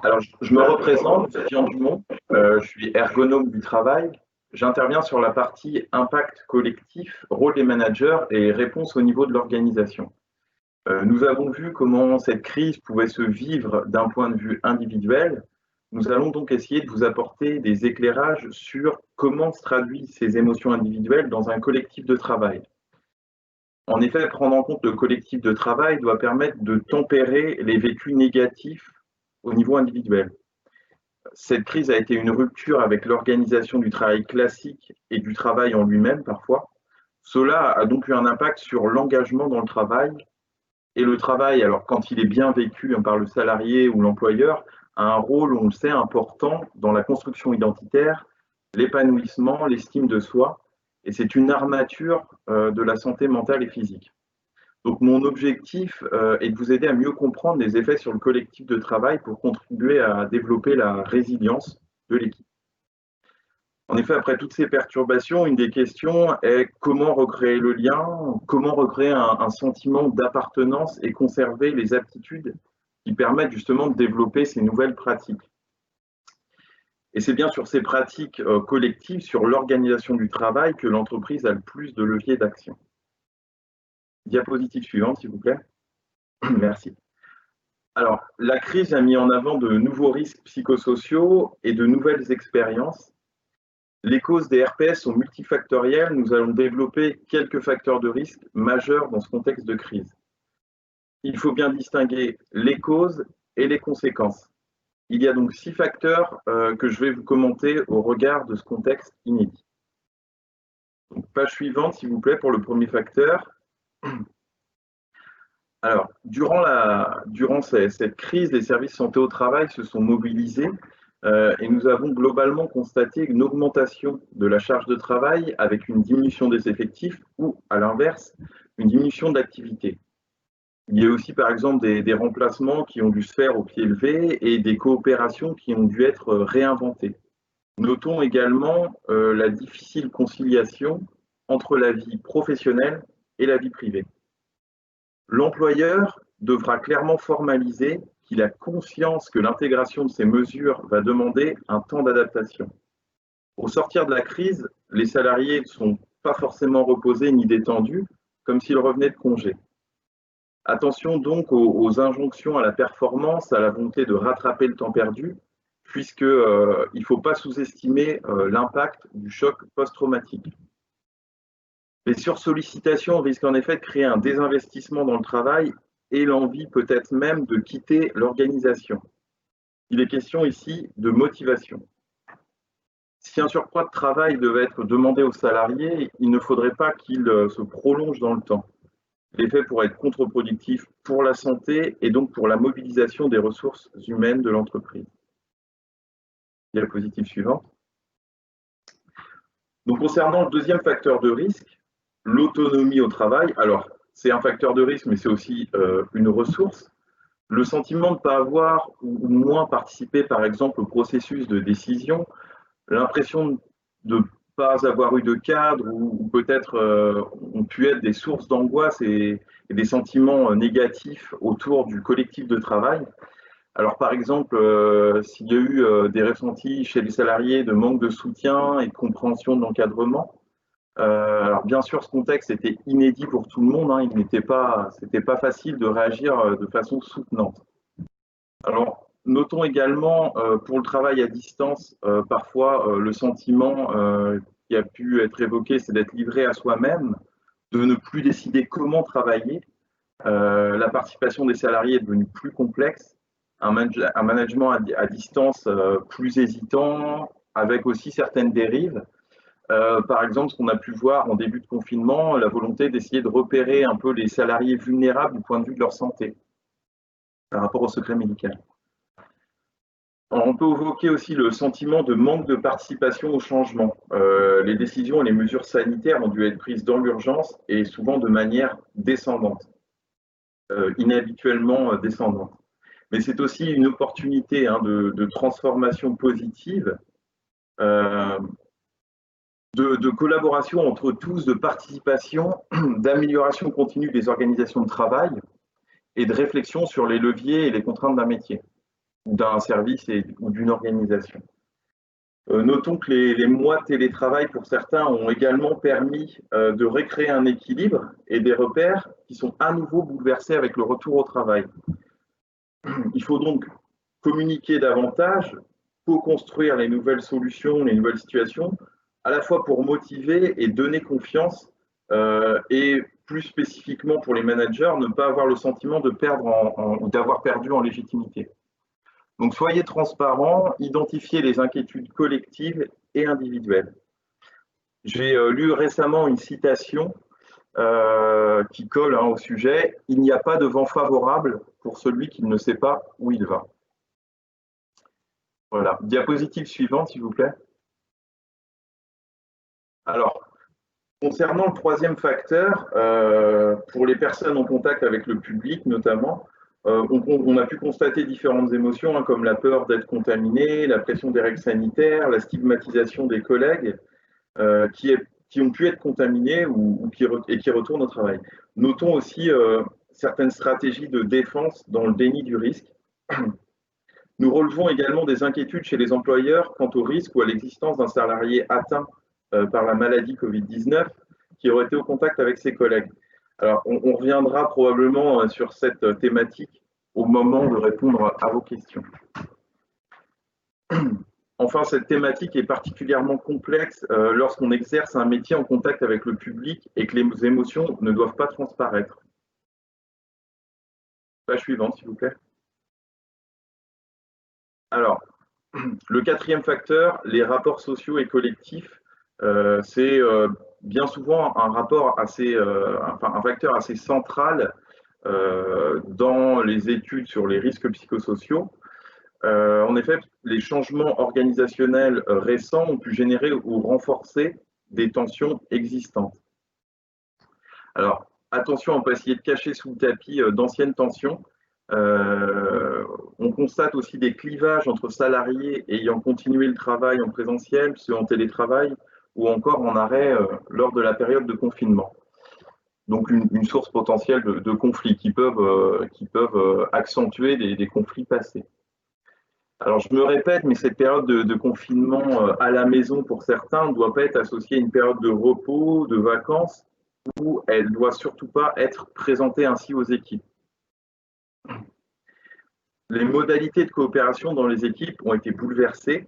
Alors, je me représente, Vivian Dumont, je suis ergonome du travail. J'interviens sur la partie impact collectif, rôle des managers et réponse au niveau de l'organisation. Nous avons vu comment cette crise pouvait se vivre d'un point de vue individuel. Nous allons donc essayer de vous apporter des éclairages sur comment se traduisent ces émotions individuelles dans un collectif de travail. En effet, prendre en compte le collectif de travail doit permettre de tempérer les vécus négatifs au niveau individuel. Cette crise a été une rupture avec l'organisation du travail classique et du travail en lui-même parfois. Cela a donc eu un impact sur l'engagement dans le travail. Et le travail, alors quand il est bien vécu par le salarié ou l'employeur, a un rôle, on le sait, important dans la construction identitaire, l'épanouissement, l'estime de soi. Et c'est une armature de la santé mentale et physique. Donc mon objectif est de vous aider à mieux comprendre les effets sur le collectif de travail pour contribuer à développer la résilience de l'équipe. En effet, après toutes ces perturbations, une des questions est comment recréer le lien, comment recréer un sentiment d'appartenance et conserver les aptitudes qui permettent justement de développer ces nouvelles pratiques. Et c'est bien sur ces pratiques collectives, sur l'organisation du travail, que l'entreprise a le plus de leviers d'action. Diapositive suivante, s'il vous plaît. Merci. Alors, la crise a mis en avant de nouveaux risques psychosociaux et de nouvelles expériences. Les causes des RPS sont multifactorielles. Nous allons développer quelques facteurs de risque majeurs dans ce contexte de crise. Il faut bien distinguer les causes et les conséquences. Il y a donc 6 facteurs que je vais vous commenter au regard de ce contexte inédit. Donc, page suivante, s'il vous plaît, pour le premier facteur. Alors, durant cette crise, les services santé au travail se sont mobilisés et nous avons globalement constaté une augmentation de la charge de travail avec une diminution des effectifs ou, à l'inverse, une diminution de l'activité. Il y a aussi, par exemple, des remplacements qui ont dû se faire au pied levé et des coopérations qui ont dû être réinventées. Notons également la difficile conciliation entre la vie professionnelle et la vie privée. L'employeur devra clairement formaliser qu'il a conscience que l'intégration de ces mesures va demander un temps d'adaptation. Au sortir de la crise, les salariés ne sont pas forcément reposés ni détendus, comme s'ils revenaient de congé. Attention donc aux injonctions à la performance, à la volonté de rattraper le temps perdu, puisqu'il ne faut pas sous-estimer l'impact du choc post-traumatique. Les sursollicitations risquent en effet de créer un désinvestissement dans le travail et l'envie peut-être même de quitter l'organisation. Il est question ici de motivation. Si un surcroît de travail devait être demandé aux salariés, il ne faudrait pas qu'il se prolonge dans le temps. L'effet pourrait être contre-productif pour la santé et donc pour la mobilisation des ressources humaines de l'entreprise. Diapositive suivante. Donc, concernant le deuxième facteur de risque, l'autonomie au travail, alors c'est un facteur de risque, mais c'est aussi une ressource. Le sentiment de ne pas avoir ou moins participé, par exemple, au processus de décision, l'impression de ne pas avoir eu de cadre ou peut-être ont pu être des sources d'angoisse et des sentiments négatifs autour du collectif de travail. Alors, par exemple, s'il y a eu des ressentis chez les salariés de manque de soutien et de compréhension de l'encadrement, alors bien sûr, ce contexte était inédit pour tout le monde, hein, c'était pas facile de réagir de façon soutenante. Alors, notons également pour le travail à distance, parfois le sentiment qui a pu être évoqué, c'est d'être livré à soi-même, de ne plus décider comment travailler. La participation des salariés est devenue plus complexe, un management à distance plus hésitant, avec aussi certaines dérives. Par exemple, ce qu'on a pu voir en début de confinement, la volonté d'essayer de repérer un peu les salariés vulnérables du point de vue de leur santé par rapport au secret médical. On peut évoquer aussi le sentiment de manque de participation au changement. Les décisions et les mesures sanitaires ont dû être prises dans l'urgence et souvent de manière descendante, inhabituellement descendante. Mais c'est aussi une opportunité de transformation positive, de collaboration entre tous, de participation, d'amélioration continue des organisations de travail et de réflexion sur les leviers et les contraintes d'un métier, d'un service ou d'une organisation. Notons que les mois de télétravail pour certains ont également permis de recréer un équilibre et des repères qui sont à nouveau bouleversés avec le retour au travail. Il faut donc communiquer davantage co-construire les nouvelles solutions, les nouvelles situations, à la fois pour motiver et donner confiance, et plus spécifiquement pour les managers, ne pas avoir le sentiment de perdre ou d'avoir perdu en légitimité. Donc soyez transparents, identifiez les inquiétudes collectives et individuelles. J'ai lu récemment une citation qui colle au sujet. Il n'y a pas de vent favorable pour celui qui ne sait pas où il va. Voilà. Diapositive suivante, s'il vous plaît. Alors, concernant le troisième facteur, pour les personnes en contact avec le public notamment, on a pu constater différentes émotions, comme la peur d'être contaminé, la pression des règles sanitaires, la stigmatisation des collègues qui ont pu être contaminés et qui retournent au travail. Notons aussi certaines stratégies de défense dans le déni du risque. Nous relevons également des inquiétudes chez les employeurs quant au risque ou à l'existence d'un salarié atteint par la maladie Covid-19 qui aurait été au contact avec ses collègues. Alors, on reviendra probablement sur cette thématique au moment de répondre à vos questions. Enfin, cette thématique est particulièrement complexe lorsqu'on exerce un métier en contact avec le public et que les émotions ne doivent pas transparaître. Page suivante, s'il vous plaît. Alors, le quatrième facteur, les rapports sociaux et collectifs, c'est bien souvent un facteur assez central dans les études sur les risques psychosociaux. En effet, les changements organisationnels récents ont pu générer ou renforcer des tensions existantes. Alors, attention à ne pas essayer de cacher sous le tapis d'anciennes tensions. On constate aussi des clivages entre salariés ayant continué le travail en présentiel, ceux en télétravail ou encore en arrêt lors de la période de confinement. Donc une source potentielle de conflits qui peuvent accentuer des conflits passés. Alors je me répète, mais cette période de confinement à la maison pour certains ne doit pas être associée à une période de repos, de vacances, où elle ne doit surtout pas être présentée ainsi aux équipes. Les modalités de coopération dans les équipes ont été bouleversées.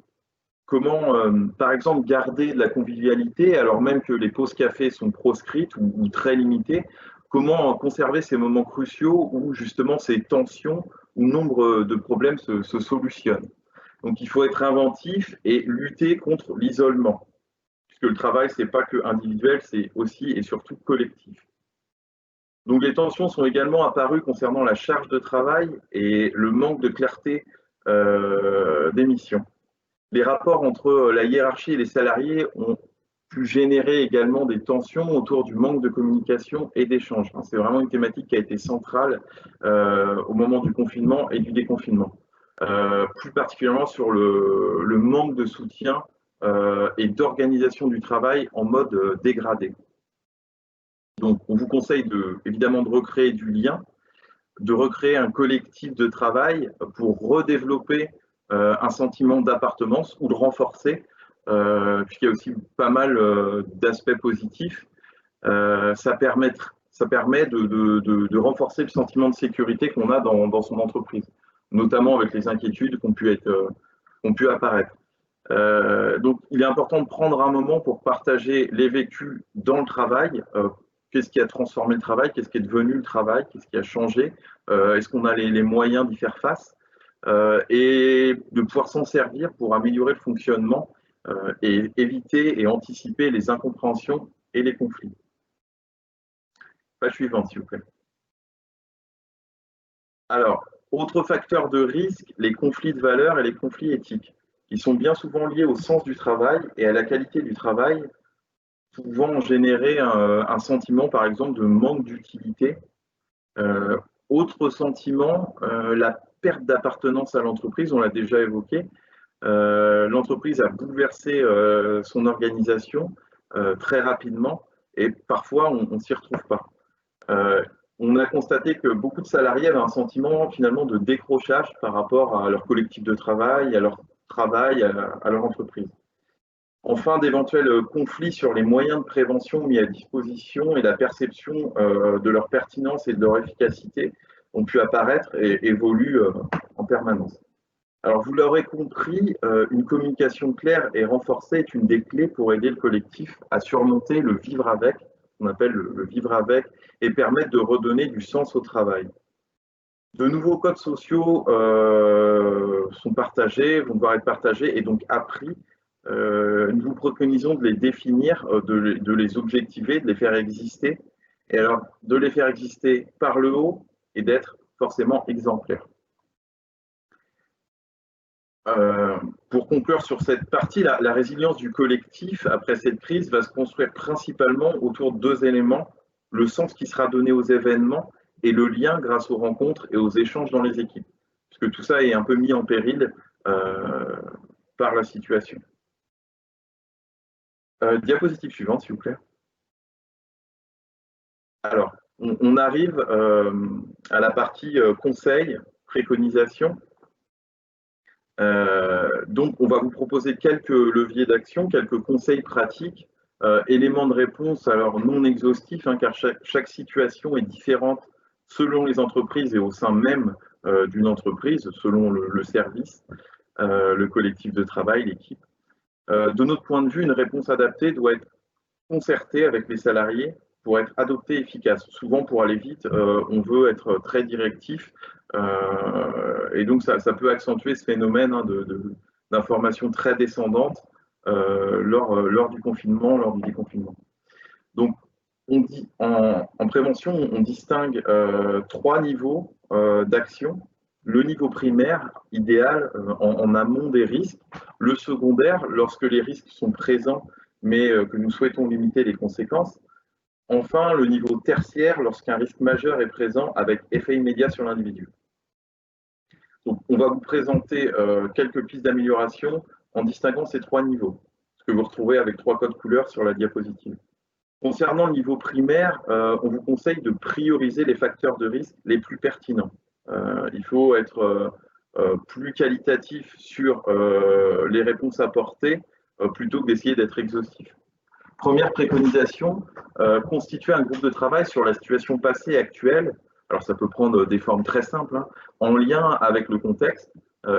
Comment, par exemple, garder de la convivialité alors même que les pauses café sont proscrites ou très limitées? Comment conserver ces moments cruciaux où justement ces tensions ou nombre de problèmes se solutionnent? Donc il faut être inventif et lutter contre l'isolement, puisque le travail, ce n'est pas que individuel, c'est aussi et surtout collectif. Donc les tensions sont également apparues concernant la charge de travail et le manque de clarté des missions. Les rapports entre la hiérarchie et les salariés ont pu générer également des tensions autour du manque de communication et d'échange. C'est vraiment une thématique qui a été centrale au moment du confinement et du déconfinement. Plus particulièrement sur le manque de soutien et d'organisation du travail en mode dégradé. Donc, on vous conseille évidemment de recréer du lien, de recréer un collectif de travail pour redévelopper un sentiment d'appartenance ou le renforcer, puisqu'il y a aussi pas mal d'aspects positifs. Ça permet de renforcer le sentiment de sécurité qu'on a dans son entreprise, notamment avec les inquiétudes qui ont pu apparaître. Donc, il est important de prendre un moment pour partager les vécus dans le travail. Qu'est-ce qui a transformé le travail? Qu'est-ce qui est devenu le travail? Qu'est-ce qui a changé? Est-ce qu'on a les moyens d'y faire face? Et de pouvoir s'en servir pour améliorer le fonctionnement et éviter et anticiper les incompréhensions et les conflits. Page suivante, s'il vous plaît. Alors, autre facteur de risque, les conflits de valeurs et les conflits éthiques. Ils sont bien souvent liés au sens du travail et à la qualité du travail, pouvant générer un sentiment, par exemple, de manque d'utilité. Autre sentiment, la perte d'appartenance à l'entreprise, on l'a déjà évoqué. L'entreprise a bouleversé son organisation très rapidement et parfois on ne s'y retrouve pas. On a constaté que beaucoup de salariés avaient un sentiment finalement de décrochage par rapport à leur collectif de travail, à leur travail, à leur entreprise. Enfin, d'éventuels conflits sur les moyens de prévention mis à disposition et la perception de leur pertinence et de leur efficacité ont pu apparaître et évoluent en permanence. Alors, vous l'aurez compris, une communication claire et renforcée est une des clés pour aider le collectif à surmonter le vivre avec, qu'on appelle le vivre avec, et permettre de redonner du sens au travail. De nouveaux codes sociaux sont partagés, vont devoir être partagés et donc appris. Nous vous préconisons de les définir, de les objectiver, de les faire exister, et alors de les faire exister par le haut et d'être forcément exemplaires. Pour conclure sur cette partie, la résilience du collectif après cette crise va se construire principalement autour de deux éléments, le sens qui sera donné aux événements et le lien grâce aux rencontres et aux échanges dans les équipes, puisque tout ça est un peu mis en péril par la situation. Diapositive suivante, s'il vous plaît. Alors, on arrive à la partie conseil, préconisation. Donc, on va vous proposer quelques leviers d'action, quelques conseils pratiques, éléments de réponse, alors non exhaustifs, hein, car chaque situation est différente selon les entreprises et au sein même d'une entreprise, selon le service, le collectif de travail, l'équipe. De notre point de vue, une réponse adaptée doit être concertée avec les salariés pour être adoptée et efficace. Souvent, pour aller vite, on veut être très directif et donc ça peut accentuer ce phénomène hein, d'information très descendante lors du confinement, lors du déconfinement. Donc, on dit, en prévention, on distingue trois niveaux d'action. Le niveau primaire, idéal, en amont des risques. Le secondaire, lorsque les risques sont présents, mais que nous souhaitons limiter les conséquences. Enfin, le niveau tertiaire, lorsqu'un risque majeur est présent avec effet immédiat sur l'individu. Donc, on va vous présenter quelques pistes d'amélioration en distinguant ces trois niveaux, ce que vous retrouvez avec trois codes couleurs sur la diapositive. Concernant le niveau primaire, on vous conseille de prioriser les facteurs de risque les plus pertinents. Il faut être plus qualitatif sur les réponses apportées plutôt que d'essayer d'être exhaustif. Première préconisation, constituer un groupe de travail sur la situation passée et actuelle. Alors ça peut prendre des formes très simples, hein, en lien avec le contexte,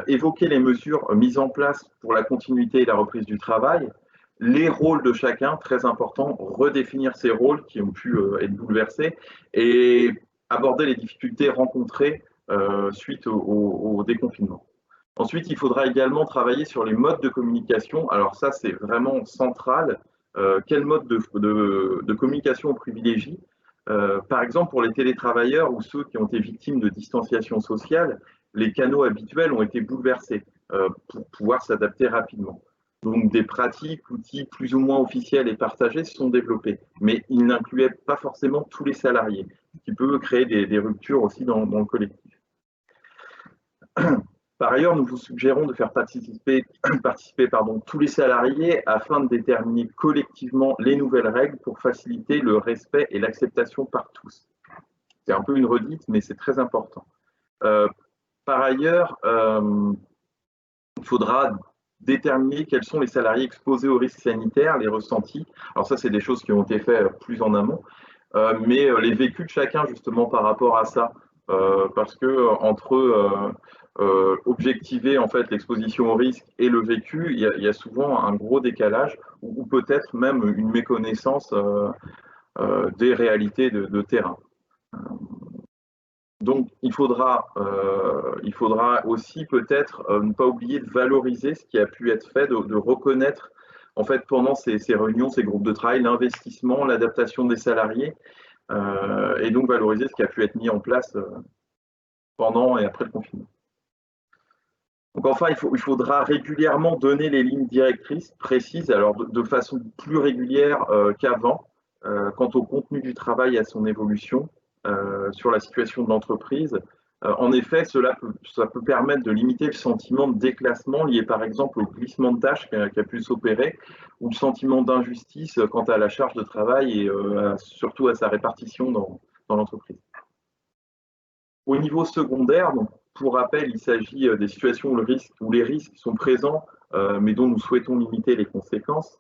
évoquer les mesures mises en place pour la continuité et la reprise du travail, les rôles de chacun, très important, redéfinir ces rôles qui ont pu être bouleversés et aborder les difficultés rencontrées suite au déconfinement. Ensuite, il faudra également travailler sur les modes de communication. Alors ça, c'est vraiment central. Quel mode de communication on privilégie? Par exemple, pour les télétravailleurs ou ceux qui ont été victimes de distanciation sociale, les canaux habituels ont été bouleversés pour pouvoir s'adapter rapidement. Donc, des pratiques, outils plus ou moins officiels et partagés se sont développés, mais ils n'incluaient pas forcément tous les salariés, ce qui peut créer des ruptures aussi dans le collectif. Par ailleurs, nous vous suggérons de faire participer tous les salariés afin de déterminer collectivement les nouvelles règles pour faciliter le respect et l'acceptation par tous. C'est un peu une redite, mais c'est très important. Par ailleurs, il faudra déterminer quels sont les salariés exposés aux risques sanitaires, les ressentis. Alors ça, c'est des choses qui ont été faites plus en amont, mais les vécus de chacun justement par rapport à ça, parce que entre objectiver en fait l'exposition au risque et le vécu, il y a souvent un gros décalage ou peut-être même une méconnaissance des réalités de terrain. Donc, il faudra aussi peut-être ne pas oublier de valoriser ce qui a pu être fait, de reconnaître en fait pendant ces réunions, ces groupes de travail, l'investissement, l'adaptation des salariés, et donc valoriser ce qui a pu être mis en place pendant et après le confinement. Donc enfin, il faudra régulièrement donner les lignes directrices précises, alors de façon plus régulière qu'avant, quant au contenu du travail et à son évolution, sur la situation de l'entreprise. En effet, ça peut permettre de limiter le sentiment de déclassement lié par exemple au glissement de tâches qui a pu s'opérer, ou le sentiment d'injustice quant à la charge de travail et surtout à sa répartition dans l'entreprise. Au niveau secondaire, donc, pour rappel, il s'agit des situations où les risques sont présents, mais dont nous souhaitons limiter les conséquences.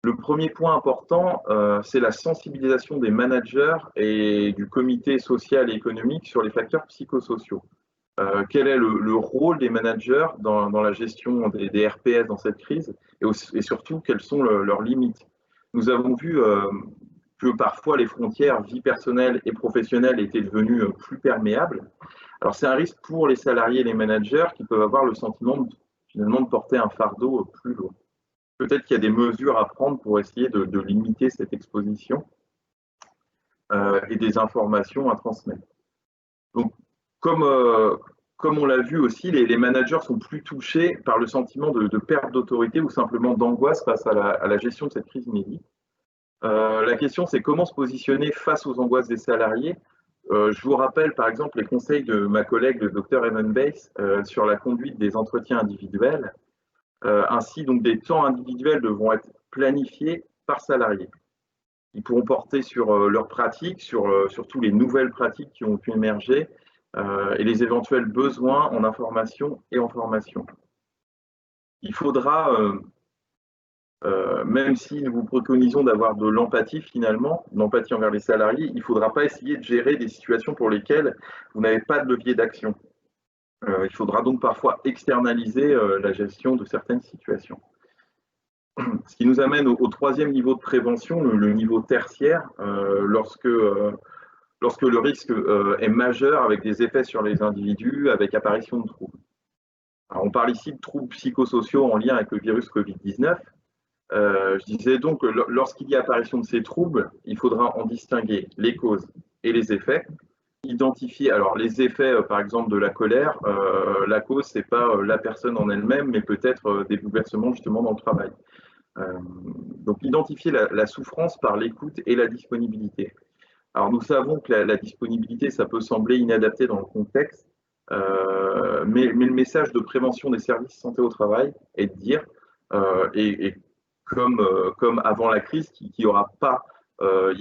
Le premier point important, c'est la sensibilisation des managers et du comité social et économique sur les facteurs psychosociaux. quel est le rôle des managers dans la gestion des RPS dans cette crise et surtout quelles sont leurs limites. Nous avons vu que parfois les frontières vie personnelle et professionnelle étaient devenues plus perméables. Alors c'est un risque pour les salariés et les managers qui peuvent avoir le sentiment finalement de porter un fardeau plus lourd. Peut-être qu'il y a des mesures à prendre pour essayer de limiter cette exposition et des informations à transmettre. Donc, comme on l'a vu aussi, les managers sont plus touchés par le sentiment de perte d'autorité ou simplement d'angoisse face à la gestion de cette crise inédite. La question, c'est comment se positionner face aux angoisses des salariés. Je vous rappelle par exemple les conseils de ma collègue, le Dr Evan Bass, sur la conduite des entretiens individuels. Ainsi, donc, des temps individuels devront être planifiés par salarié. Ils pourront porter sur leurs pratiques, sur tous les nouvelles pratiques qui ont pu émerger et les éventuels besoins en information et en formation. Il faudra, même si nous vous préconisons d'avoir de l'empathie finalement, l'empathie envers les salariés, il ne faudra pas essayer de gérer des situations pour lesquelles vous n'avez pas de levier d'action. Il faudra donc parfois externaliser la gestion de certaines situations. Ce qui nous amène au troisième niveau de prévention, le niveau tertiaire, lorsque le risque est majeur avec des effets sur les individus, avec apparition de troubles. Alors, on parle ici de troubles psychosociaux en lien avec le virus Covid-19. Je disais donc que lorsqu'il y a apparition de ces troubles, il faudra en distinguer les causes et les effets. Identifier alors les effets, par exemple, de la colère. La cause, ce n'est pas la personne en elle-même, mais peut-être des bouleversements justement dans le travail. Donc, identifier la souffrance par l'écoute et la disponibilité. Alors, nous savons que la disponibilité, ça peut sembler inadapté dans le contexte, mais le message de prévention des services santé au travail est de dire, et comme avant la crise, qu'il n'y aura pas, s'il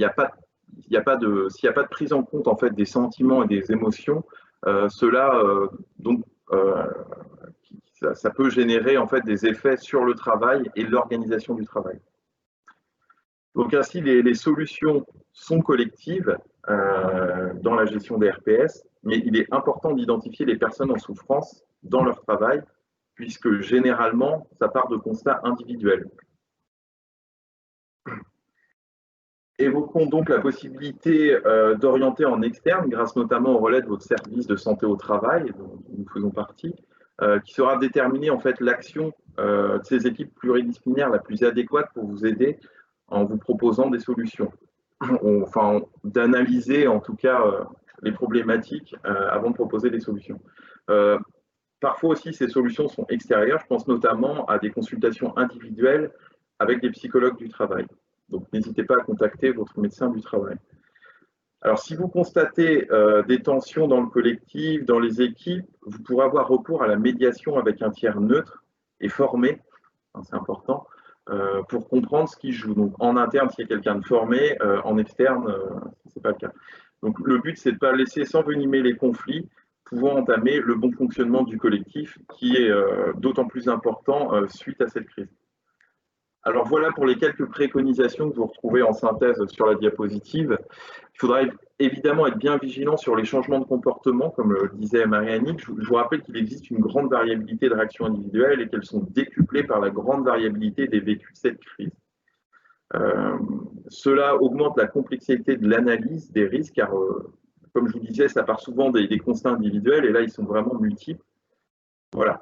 n'y a pas de prise en compte en fait des sentiments et des émotions, ça peut générer en fait des effets sur le travail et l'organisation du travail. Donc ainsi, les solutions sont collectives dans la gestion des RPS, mais il est important d'identifier les personnes en souffrance dans leur travail, puisque généralement, ça part de constats individuels. Évoquons donc la possibilité d'orienter en externe, grâce notamment au relais de votre service de santé au travail, dont nous faisons partie, qui sera déterminer en fait l'action de ces équipes pluridisciplinaires la plus adéquate pour vous aider en vous proposant des solutions. Enfin, d'analyser en tout cas les problématiques avant de proposer des solutions. Parfois aussi, ces solutions sont extérieures. Je pense notamment à des consultations individuelles avec des psychologues du travail. Donc, n'hésitez pas à contacter votre médecin du travail. Alors, si vous constatez des tensions dans le collectif, dans les équipes, vous pourrez avoir recours à la médiation avec un tiers neutre et formé, hein, c'est important, pour comprendre ce qui joue. Donc, en interne, s'il y a quelqu'un de formé, en externe, ce n'est pas le cas. Donc, le but, c'est de ne pas laisser s'envenimer les conflits, pouvant entamer le bon fonctionnement du collectif, qui est d'autant plus important suite à cette crise. Alors voilà pour les quelques préconisations que vous retrouvez en synthèse sur la diapositive. Il faudra évidemment être bien vigilant sur les changements de comportement, comme le disait Marie-Annick. Je vous rappelle qu'il existe une grande variabilité de réactions individuelles et qu'elles sont décuplées par la grande variabilité des vécus de cette crise. Cela augmente la complexité de l'analyse des risques, car comme je vous disais, ça part souvent des constats individuels et là, ils sont vraiment multiples. Voilà.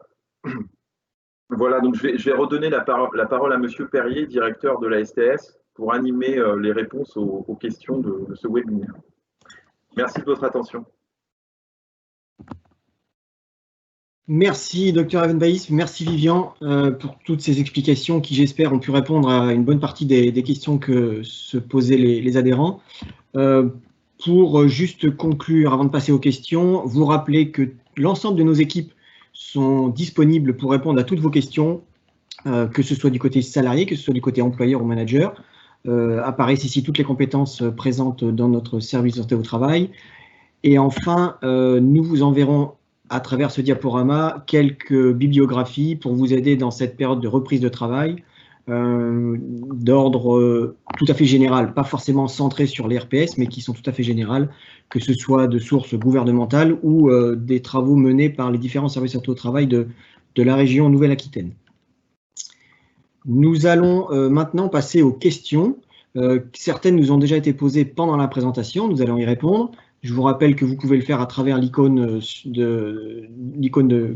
Voilà, donc je vais redonner la parole à Monsieur Perrier, directeur de la STS, pour animer les réponses aux questions de ce webinaire. Merci de votre attention. Merci, Dr Evan Bass. Merci, Vivian, pour toutes ces explications qui, j'espère, ont pu répondre à une bonne partie des questions que se posaient les adhérents. Pour juste conclure, avant de passer aux questions, vous rappeler que l'ensemble de nos équipes sont disponibles pour répondre à toutes vos questions, que ce soit du côté salarié, que ce soit du côté employeur ou manager. Apparaissent ici toutes les compétences présentes dans notre service de santé au travail. Et enfin, nous vous enverrons à travers ce diaporama quelques bibliographies pour vous aider dans cette période de reprise de travail, d'ordre tout à fait général, pas forcément centrées sur les RPS, mais qui sont tout à fait générales, que ce soit de sources gouvernementales ou des travaux menés par les différents services santé au travail de la région Nouvelle-Aquitaine. Nous allons maintenant passer aux questions. Certaines nous ont déjà été posées pendant la présentation, nous allons y répondre. Je vous rappelle que vous pouvez le faire à travers l'icône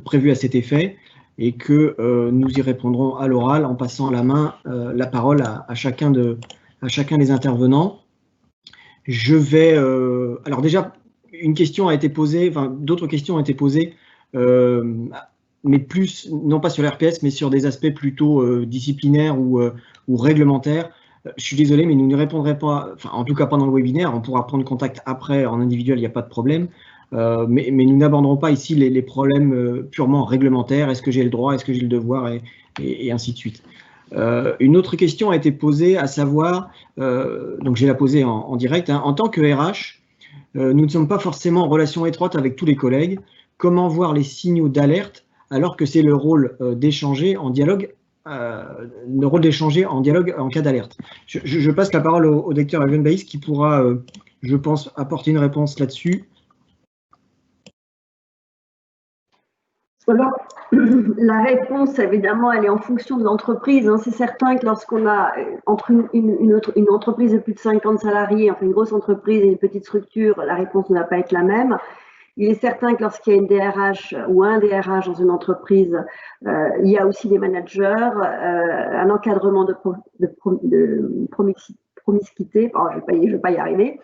prévue à cet effet et que nous y répondrons à l'oral en passant la parole à chacun des intervenants. Je vais… alors déjà, une question a été posée, enfin d'autres questions ont été posées, mais plus, non pas sur l'RPS, mais sur des aspects plutôt disciplinaires ou réglementaires. Je suis désolé, mais nous ne répondrons pas, enfin, en tout cas pendant le webinaire, on pourra prendre contact après en individuel, il n'y a pas de problème, mais nous n'aborderons pas ici les problèmes purement réglementaires, est-ce que j'ai le droit, est-ce que j'ai le devoir, et ainsi de suite. Une autre question a été posée, à savoir, donc je vais la poser en direct, hein, en tant que RH, nous ne sommes pas forcément en relation étroite avec tous les collègues, comment voir les signaux d'alerte alors que c'est le rôle d'échanger en dialogue en cas d'alerte. Je passe la parole au docteur Alvin Baïs qui pourra, je pense, apporter une réponse là-dessus. Alors, la réponse, évidemment, elle est en fonction de l'entreprise. Hein. C'est certain que lorsqu'on a entre une entreprise de plus de 50 salariés, enfin une grosse entreprise et une petite structure, la réponse ne va pas être la même. Il est certain que lorsqu'il y a une DRH ou un DRH dans une entreprise, il y a aussi des managers, un encadrement de promiscuité, oh, je vais pas y arriver.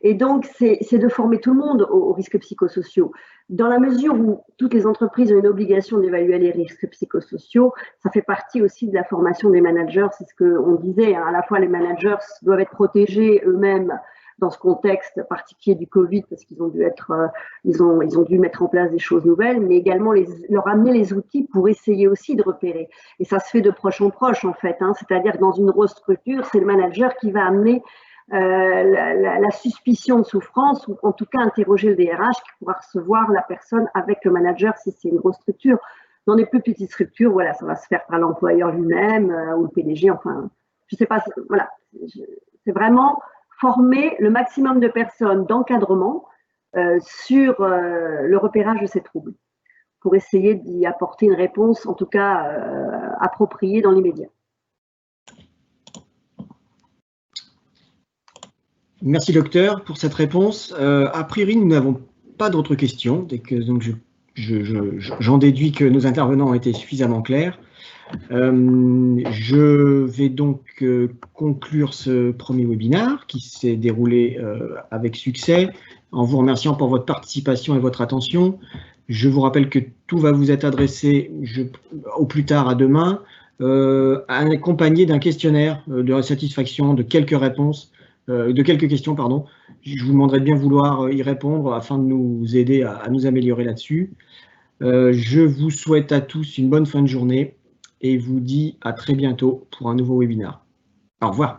Et donc, c'est de former tout le monde aux risques psychosociaux. Dans la mesure où toutes les entreprises ont une obligation d'évaluer les risques psychosociaux, ça fait partie aussi de la formation des managers. C'est ce qu'on disait, hein, à la fois les managers doivent être protégés eux-mêmes dans ce contexte particulier du Covid, parce qu'ils ont dû ils ont dû mettre en place des choses nouvelles, mais également leur amener les outils pour essayer aussi de repérer. Et ça se fait de proche en proche, en fait, hein, c'est-à-dire que dans une grosse structure, c'est le manager qui va amener la suspicion de souffrance, ou en tout cas interroger le DRH qui pourra recevoir la personne avec le manager si c'est une grosse structure. Dans les plus petites structures, voilà, ça va se faire par l'employeur lui-même ou le PDG, enfin, je sais pas, voilà, c'est vraiment former le maximum de personnes d'encadrement sur le repérage de ces troubles pour essayer d'y apporter une réponse, en tout cas appropriée dans l'immédiat. Merci docteur pour cette réponse. A priori, nous n'avons pas d'autres questions, donc j'en déduis que nos intervenants ont été suffisamment clairs. Je vais donc conclure ce premier webinaire qui s'est déroulé avec succès en vous remerciant pour votre participation et votre attention. Je vous rappelle que tout va vous être adressé au plus tard à demain, accompagné d'un questionnaire de satisfaction, de quelques réponses, de quelques questions, pardon. Je vous demanderai de bien vouloir y répondre afin de nous aider à nous améliorer là-dessus. Je vous souhaite à tous une bonne fin de journée et vous dis à très bientôt pour un nouveau webinaire. Au revoir.